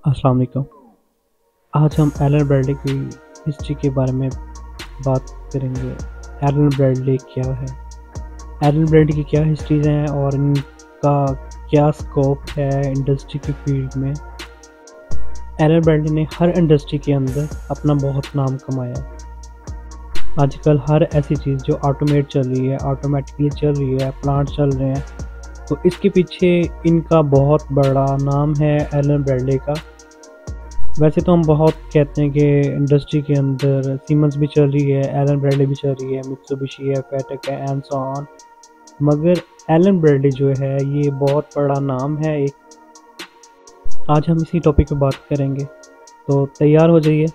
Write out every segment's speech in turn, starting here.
अस्सलाम वालेकुम। आज हम एलन ब्रैडली की हिस्ट्री के बारे में बात करेंगे। एलन ब्रैडली क्या है, एलन ब्रैडली की क्या हिस्ट्रीज हैं और इनका क्या स्कोप है इंडस्ट्री की फील्ड में। एलन ब्रैडली ने हर इंडस्ट्री के अंदर अपना बहुत नाम कमाया। आजकल हर ऐसी चीज़ जो ऑटोमेट चल रही है, ऑटोमेटिकली चल रही है, प्लांट चल रहे हैं, तो इसके पीछे इनका बहुत बड़ा नाम है एलन ब्रैडली का। वैसे तो हम बहुत कहते हैं कि इंडस्ट्री के अंदर सीमेंस भी चल रही है, एलन ब्रैडली भी चल रही है, मित्सुबिशी है, पेटेक है एंड सो ऑन, मगर एलन ब्रैडली जो है ये बहुत बड़ा नाम है एक। आज हम इसी टॉपिक पे बात करेंगे, तो तैयार हो जाइए।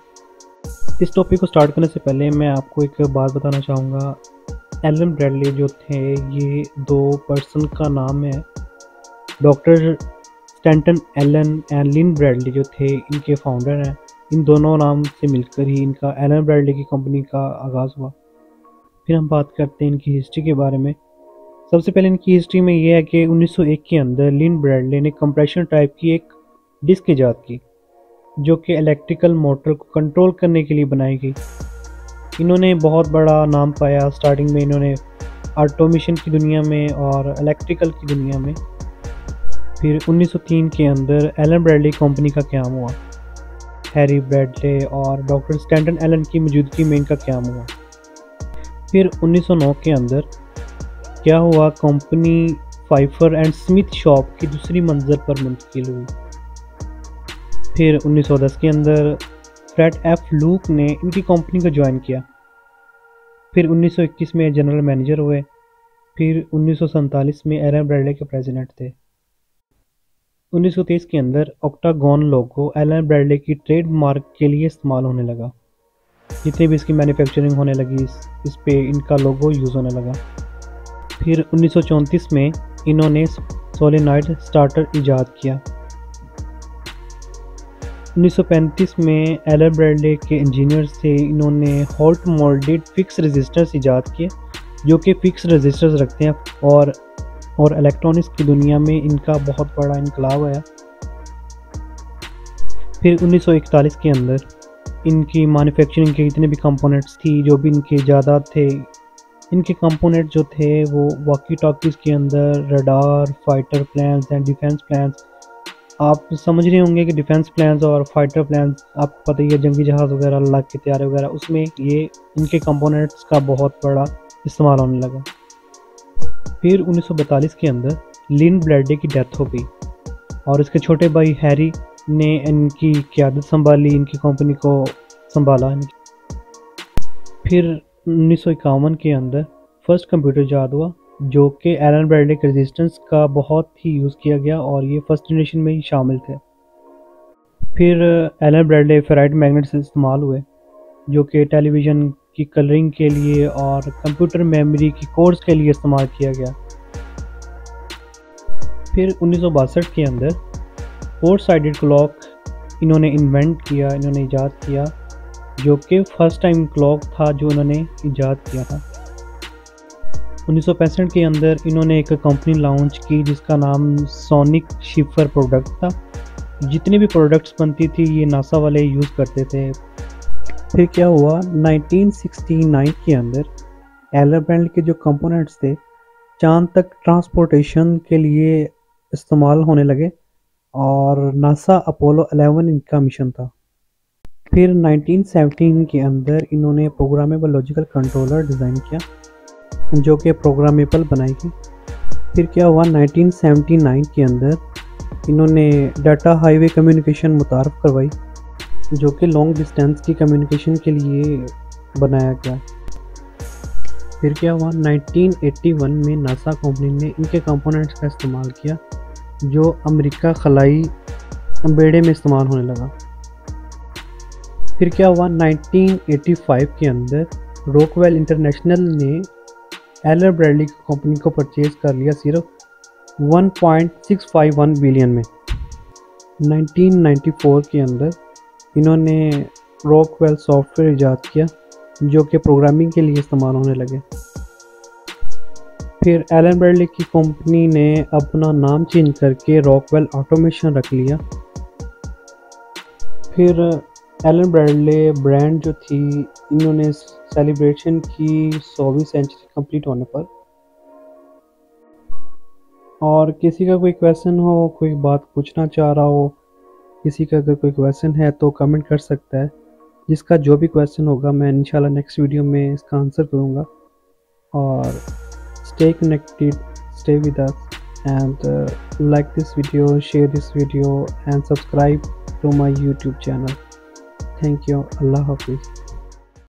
इस टॉपिक को स्टार्ट करने से पहले मैं आपको एक बात बताना चाहूँगा। एलन ब्रैडली जो थे ये दो पर्सन का नाम है। Doctor Stanton Allen and Lynn Bradley जो थे इनके फाउंडर हैं। इन दोनों नाम से मिलकर ही इनका एलन ब्रैडली की कंपनी का आगाज़ हुआ। फिर हम बात करते हैं इनकी हिस्ट्री के बारे में। सबसे पहले इनकी हिस्ट्री में ये है कि 1901 के अंदर लिन ब्रैडली ने कंप्रेशन टाइप की एक डिस्क ईजाद की जो कि इलेक्ट्रिकल मोटर को कंट्रोल करने के लिए बनाई गई। इन्होंने बहुत बड़ा नाम पाया। स्टार्टिंग में इन्होंने ऑटोमेशन की दुनिया में और इलेक्ट्रिकल की दुनिया में। फिर 1903 के अंदर एलन ब्रैडली कंपनी का क़याम हुआ। हैरी ब्रैडली और डॉक्टर स्टैंटन एलन की मौजूदगी में इनका क़याम हुआ। फिर 1909 के अंदर क्या हुआ, company Pfizer and Smith shop की दूसरी मंजिल पर मुंतकिल हुई। फिर 1910 के अंदर फ्रेड एफ लूक ने इनकी कंपनी को ज्वाइन किया। फिर 1921 में जनरल मैनेजर हुए। फिर 1947 में एलन ब्रैडली के प्रेसिडेंट थे। 1923 के अंदर ऑक्टागॉन लोगो एलन ब्रैडली की ट्रेडमार्क के लिए इस्तेमाल होने लगा। जितनी भी इसकी मैन्युफैक्चरिंग होने लगी इस पे इनका लोगो यूज़ होने लगा। फिर 1934 में इन्होंने सोलेनॉइड स्टार्टर ईजाद किया। 1935 में एलन ब्रैडली के इंजीनियर्स थे, इन्होंने हॉट मोल्डेड फिक्स रजिस्टर्स ईजाद किए जो कि फिक्स रजिस्टर्स रखते हैं और इलेक्ट्रॉनिक्स की दुनिया में इनका बहुत बड़ा इनकलाब आया। फिर 1941 के अंदर इनकी मैन्युफैक्चरिंग के जितने भी कंपोनेंट्स थी, जो भी इनके ज़्यादा थे, इनके कंपोनेंट जो थे वो वॉकी टॉकीज़ के अंदर radar, fighter plans and defence plans. आप समझ रहे होंगे कि डिफेंस प्लान्स और फाइटर प्लान्स, आपको पता ही है, जंगी जहाज़ वगैरह, लड़ाक के तैयारे वगैरह, उसमें ये इनके कंपोनेंट्स का बहुत बड़ा इस्तेमाल होने लगा। फिर 1942 के अंदर लिन ब्रैडली की डेथ हो गई और इसके छोटे भाई हैरी ने इनकी क़यादत संभाली, इनकी कंपनी को संभाला। फिर 1951 के अंदर फर्स्ट कंप्यूटर ईजाद हुआ जो कि एलन ब्रैडली के रेजिस्टेंस का बहुत ही यूज़ किया गया और ये फर्स्ट जनरेशन में ही शामिल थे। फिर एलन ब्रैडली फेराइट मैग्नेट से इस्तेमाल हुए जो कि टेलीविज़न की कलरिंग के लिए और कंप्यूटर मेमोरी की कोड्स के लिए इस्तेमाल किया गया। फिर 1962 के अंदर 4 साइडेड क्लॉक इन्होंने इन्वेंट किया, इन्होंने ईजाद किया, जो कि फर्स्ट टाइम क्लॉक था जो इन्होंने ईजाद किया था। 1965 के अंदर इन्होंने एक कंपनी लॉन्च की जिसका नाम सोनिक शिफर प्रोडक्ट था। जितने भी प्रोडक्ट्स बनती थी ये नासा वाले यूज़ करते थे। फिर क्या हुआ, 1969 के अंदर एलन ब्रैडली के जो कंपोनेंट्स थे चांद तक ट्रांसपोर्टेशन के लिए इस्तेमाल होने लगे और नासा अपोलो 11 इनका मिशन था। फिर 1917 के अंदर इन्होंने प्रोग्रामेबल लॉजिकल कंट्रोलर डिज़ाइन किया जो कि प्रोग्रामेबल बनाई गई। फिर क्या हुआ, 1979 के अंदर इन्होंने डाटा हाईवे कम्युनिकेशन मुतारफ़ करवाई जो कि लॉन्ग डिस्टेंस की कम्युनिकेशन के लिए बनाया गया। फिर क्या हुआ, 1981 में नासा कंपनी ने इनके कंपोनेंट्स का इस्तेमाल किया जो अमेरिका खलाई बेड़े में इस्तेमाल होने लगा। फिर क्या हुआ, 1985 के अंदर रॉकवेल इंटरनेशनल ने एलन ब्रैडली की कंपनी को परचेज़ कर लिया सिर्फ 1.651 बिलियन में। 1994 के अंदर इन्होंने रॉकवेल सॉफ्टवेयर ईजाद किया जो कि प्रोग्रामिंग के लिए इस्तेमाल होने लगे। फिर एलन ब्रैडली की कंपनी ने अपना नाम चेंज करके रॉकवेल ऑटोमेशन रख लिया। फिर एलन ब्रैडले ब्रांड जो थी, इन्होंने सेलिब्रेशन की 100वीं सेंचुरी कंप्लीट होने पर। और किसी का कोई क्वेश्चन हो, कोई बात पूछना चाह रहा हो, किसी का अगर कोई क्वेश्चन है तो कमेंट कर सकता है। जिसका जो भी क्वेश्चन होगा मैं इंशाल्लाह नेक्स्ट वीडियो में इसका आंसर करूँगा। और stay connected, stay with us, and like this video, share this video, and subscribe to my YouTube channel. Thank you. Allah Hafiz.